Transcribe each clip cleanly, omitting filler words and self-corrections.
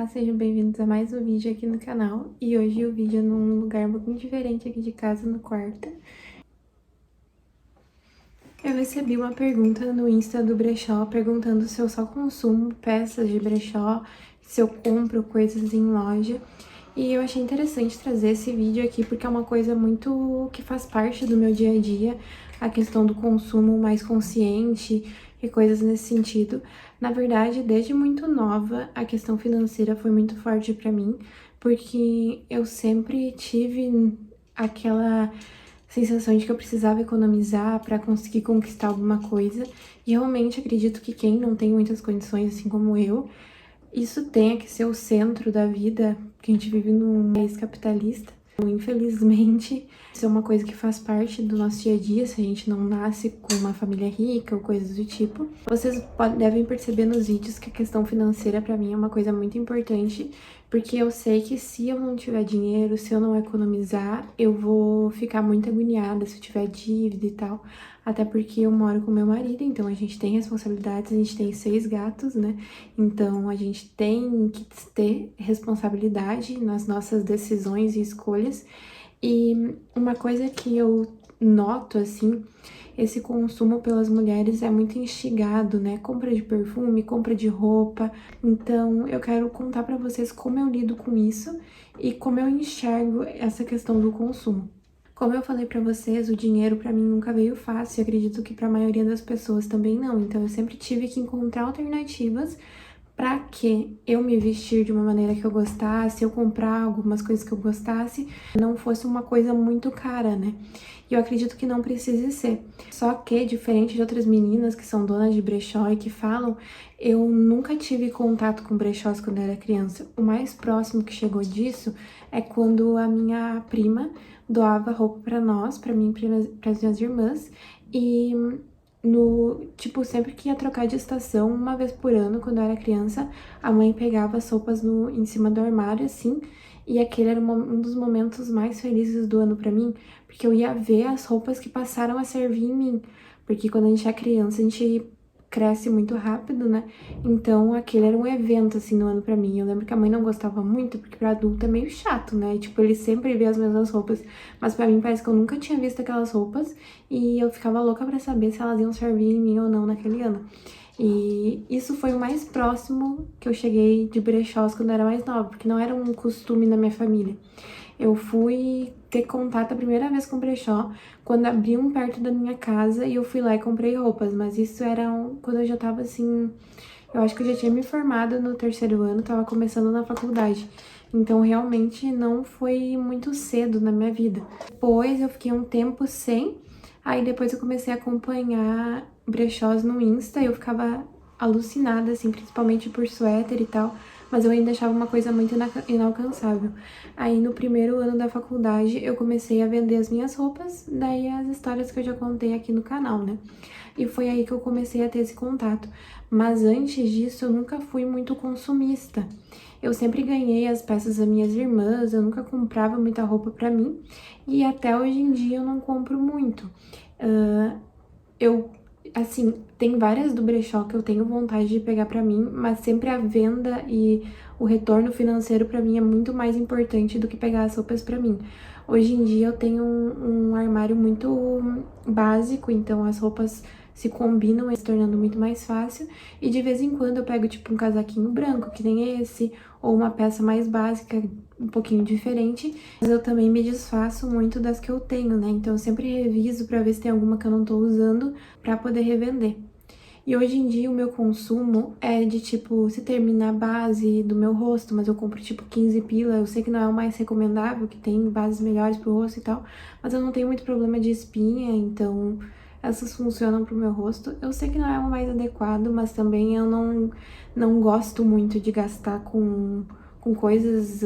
Olá, sejam bem-vindos a mais um vídeo aqui no canal. E hoje o vídeo é num lugar um pouquinho diferente aqui de casa, no quarto. Eu recebi uma pergunta no Insta do brechó, perguntando se eu só consumo peças de brechó, se eu compro coisas em loja. E eu achei interessante trazer esse vídeo aqui, porque é uma coisa muito que faz parte do meu dia a dia, a questão do consumo mais consciente e coisas nesse sentido. Na verdade, desde muito nova, a questão financeira foi muito forte pra mim, porque eu sempre tive aquela sensação de que eu precisava economizar para conseguir conquistar alguma coisa. E realmente acredito que quem não tem muitas condições, assim como eu, isso tenha que ser o centro da vida, que a gente vive num país capitalista. Infelizmente, isso é uma coisa que faz parte do nosso dia a dia, se a gente não nasce com uma família rica ou coisas do tipo. Vocês devem perceber nos vídeos que a questão financeira para mim é uma coisa muito importante, porque eu sei que se eu não tiver dinheiro, se eu não economizar, eu vou ficar muito agoniada se eu tiver dívida e tal. Até porque eu moro com meu marido, então a gente tem responsabilidades, a gente tem 6 gatos, né? Então a gente tem que ter responsabilidade nas nossas decisões e escolhas. E uma coisa que eu noto, assim, esse consumo pelas mulheres é muito instigado, né? Compra de perfume, compra de roupa. Então eu quero contar pra vocês como eu lido com isso e como eu enxergo essa questão do consumo. Como eu falei pra vocês, o dinheiro pra mim nunca veio fácil, e acredito que pra maioria das pessoas também não. Então eu sempre tive que encontrar alternativas para que eu me vestir de uma maneira que eu gostasse, eu comprar algumas coisas que eu gostasse, não fosse uma coisa muito cara, né? E eu acredito que não precise ser. Só que, diferente de outras meninas que são donas de brechó e que falam, eu nunca tive contato com brechós quando eu era criança. O mais próximo que chegou disso é quando a minha prima doava roupa para nós, para mim e para as minhas irmãs, e tipo, sempre que ia trocar de estação, uma vez por ano, quando eu era criança, a mãe pegava as roupas em cima do armário, assim, e aquele era um dos momentos mais felizes do ano pra mim, porque eu ia ver as roupas que passaram a servir em mim, porque quando a gente é criança, a gente cresce muito rápido, né? Então, aquele era um evento, assim, no ano pra mim. Eu lembro que a mãe não gostava muito, porque pra adulto é meio chato, né? Tipo, ele sempre vê as mesmas roupas, mas pra mim parece que eu nunca tinha visto aquelas roupas, e eu ficava louca pra saber se elas iam servir em mim ou não naquele ano. E isso foi o mais próximo que eu cheguei de brechós quando eu era mais nova, porque não era um costume na minha família. Eu fui ter contato a primeira vez com brechó quando abriu um perto da minha casa e eu fui lá e comprei roupas, mas isso era quando eu já tava assim, eu acho que eu já tinha me formado no terceiro ano, tava começando na faculdade. Então, realmente, não foi muito cedo na minha vida. Depois, eu fiquei um tempo sem. Aí, depois, eu comecei a acompanhar brechós no Insta. E eu ficava alucinada, assim, principalmente por suéter e tal. Mas eu ainda achava uma coisa muito inalcançável. Aí, no primeiro ano da faculdade, eu comecei a vender as minhas roupas. Daí, as histórias que eu já contei aqui no canal, né? E foi aí que eu comecei a ter esse contato. Mas antes disso, eu nunca fui muito consumista. Eu sempre ganhei as peças das minhas irmãs, eu nunca comprava muita roupa pra mim. E até hoje em dia eu não compro muito. Eu, assim, tem várias do brechó que eu tenho vontade de pegar pra mim, mas sempre a venda e o retorno financeiro pra mim é muito mais importante do que pegar as roupas pra mim. Hoje em dia eu tenho um armário muito básico, então as roupas se combinam, se tornando muito mais fácil. E de vez em quando eu pego, tipo, um casaquinho branco, que nem esse, ou uma peça mais básica, um pouquinho diferente. Mas eu também me desfaço muito das que eu tenho, né? Então eu sempre reviso pra ver se tem alguma que eu não tô usando pra poder revender. E hoje em dia o meu consumo é de, tipo, se terminar a base do meu rosto, mas eu compro, tipo, 15 pila. Eu sei que não é o mais recomendável, que tem bases melhores pro rosto e tal, mas eu não tenho muito problema de espinha, então essas funcionam pro meu rosto. Eu sei que não é o mais adequado, mas também eu não gosto muito de gastar com coisas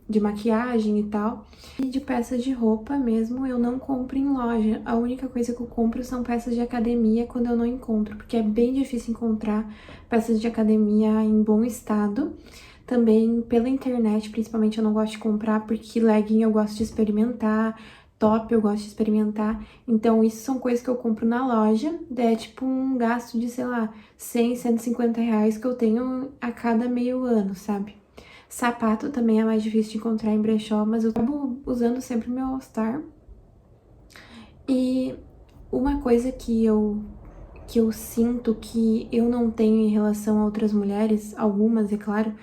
de maquiagem e tal. E de peças de roupa mesmo, eu não compro em loja. A única coisa que eu compro são peças de academia quando eu não encontro, porque é bem difícil encontrar peças de academia em bom estado. Também pela internet, principalmente, eu não gosto de comprar, porque legging eu gosto de experimentar, top eu gosto de experimentar. Então, isso são coisas que eu compro na loja. É tipo um gasto de, sei lá, 100, 150 reais que eu tenho a cada meio ano, sabe? Sapato também é mais difícil de encontrar em brechó, mas eu acabo usando sempre meu All Star. E uma coisa que eu sinto que eu não tenho em relação a outras mulheres, algumas, é claro,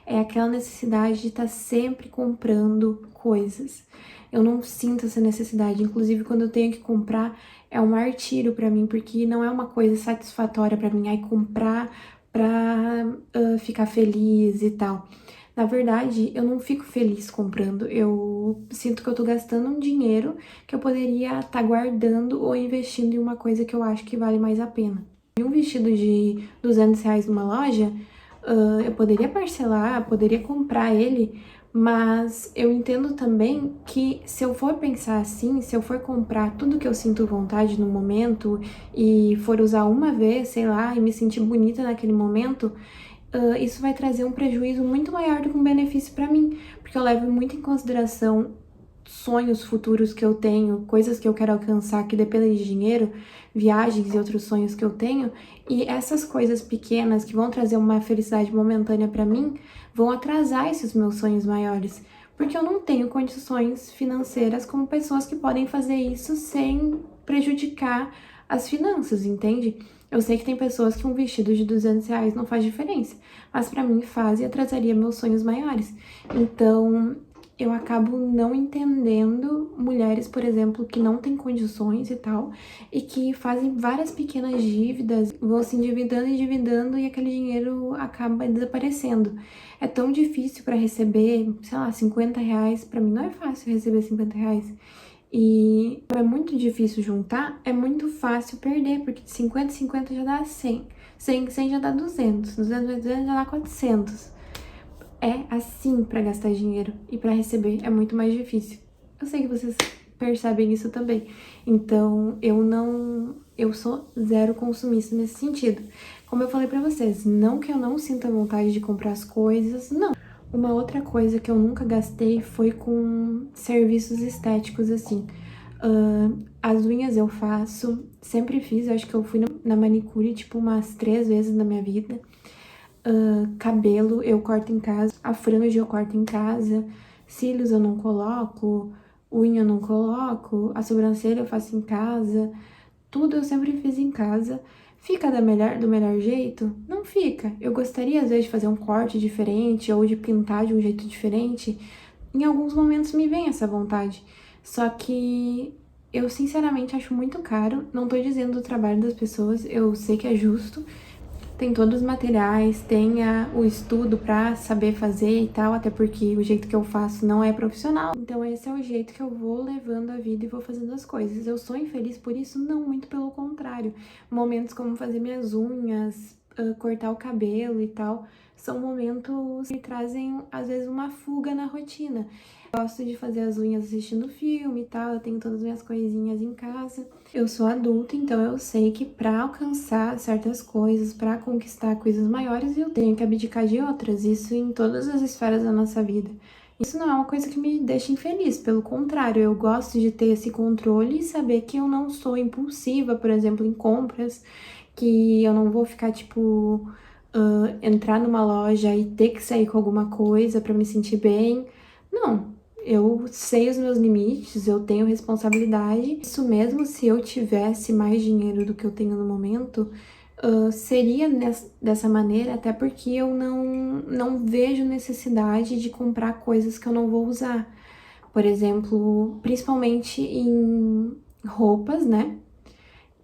é aquela necessidade de estar sempre comprando coisas. Eu não sinto essa necessidade, inclusive quando eu tenho que comprar, é um martírio pra mim, porque não é uma coisa satisfatória pra mim, aí comprar pra ficar feliz e tal. Na verdade, eu não fico feliz comprando, eu sinto que eu tô gastando um dinheiro que eu poderia estar guardando ou investindo em uma coisa que eu acho que vale mais a pena. Um vestido de R$ 200 numa loja, eu poderia parcelar, poderia comprar ele, mas eu entendo também que se eu for pensar assim, se eu for comprar tudo que eu sinto vontade no momento e for usar uma vez, sei lá, e me sentir bonita naquele momento, isso vai trazer um prejuízo muito maior do que um benefício para mim, porque eu levo muito em consideração sonhos futuros que eu tenho, coisas que eu quero alcançar que dependem de dinheiro, viagens e outros sonhos que eu tenho, e essas coisas pequenas que vão trazer uma felicidade momentânea para mim, vão atrasar esses meus sonhos maiores, porque eu não tenho condições financeiras como pessoas que podem fazer isso sem prejudicar as finanças, entende? Eu sei que tem pessoas que um vestido de R$ 200 não faz diferença, mas para mim faz e atrasaria meus sonhos maiores. Então, eu acabo não entendendo mulheres, por exemplo, que não têm condições e tal, e que fazem várias pequenas dívidas, vão se endividando e endividando e aquele dinheiro acaba desaparecendo. É tão difícil para receber, sei lá, R$ 50, para mim não é fácil receber R$ 50. E é muito difícil juntar, é muito fácil perder, porque de 50 em 50 já dá 100, 100 em 100 já dá 200, 200 vezes 200 já dá 400. É assim pra gastar dinheiro e pra receber é muito mais difícil. Eu sei que vocês percebem isso também. Então, eu sou zero consumista nesse sentido. Como eu falei pra vocês, não que eu não sinta vontade de comprar as coisas, não. Uma outra coisa que eu nunca gastei foi com serviços estéticos, assim. As unhas eu faço, sempre fiz, eu acho que eu fui na manicure, tipo, umas 3 vezes na minha vida. Cabelo eu corto em casa, a franja eu corto em casa, cílios eu não coloco, unha eu não coloco, a sobrancelha eu faço em casa, tudo eu sempre fiz em casa. Fica do melhor jeito? Não fica. Eu gostaria, às vezes, de fazer um corte diferente ou de pintar de um jeito diferente. Em alguns momentos me vem essa vontade. Só que eu, sinceramente, acho muito caro. Não tô dizendo do trabalho das pessoas, eu sei que é justo. Tem todos os materiais, tem o estudo pra saber fazer e tal, até porque o jeito que eu faço não é profissional. Então esse é o jeito que eu vou levando a vida e vou fazendo as coisas. Eu sou infeliz por isso? Não, muito pelo contrário. Momentos como fazer minhas unhas, cortar o cabelo e tal, são momentos que trazem, às vezes, uma fuga na rotina. Gosto de fazer as unhas assistindo filme e tal, eu tenho todas as minhas coisinhas em casa. Eu sou adulta, então eu sei que pra alcançar certas coisas, pra conquistar coisas maiores, eu tenho que abdicar de outras, isso em todas as esferas da nossa vida. Isso não é uma coisa que me deixa infeliz, pelo contrário, eu gosto de ter esse controle e saber que eu não sou impulsiva, por exemplo, em compras, que eu não vou ficar, tipo, entrar numa loja e ter que sair com alguma coisa pra me sentir bem. Não, eu sei os meus limites, eu tenho responsabilidade. Isso mesmo se eu tivesse mais dinheiro do que eu tenho no momento, seria dessa maneira, até porque eu não vejo necessidade de comprar coisas que eu não vou usar. Por exemplo, principalmente em roupas, né?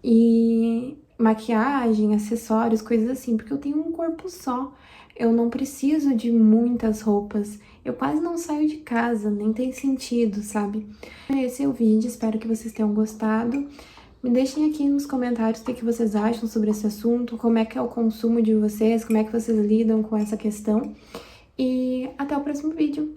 E maquiagem, acessórios, coisas assim, porque eu tenho um corpo só. Eu não preciso de muitas roupas. Eu quase não saio de casa, nem tem sentido, sabe? Esse é o vídeo, espero que vocês tenham gostado. Me deixem aqui nos comentários o que vocês acham sobre esse assunto, como é que é o consumo de vocês, como é que vocês lidam com essa questão. E até o próximo vídeo.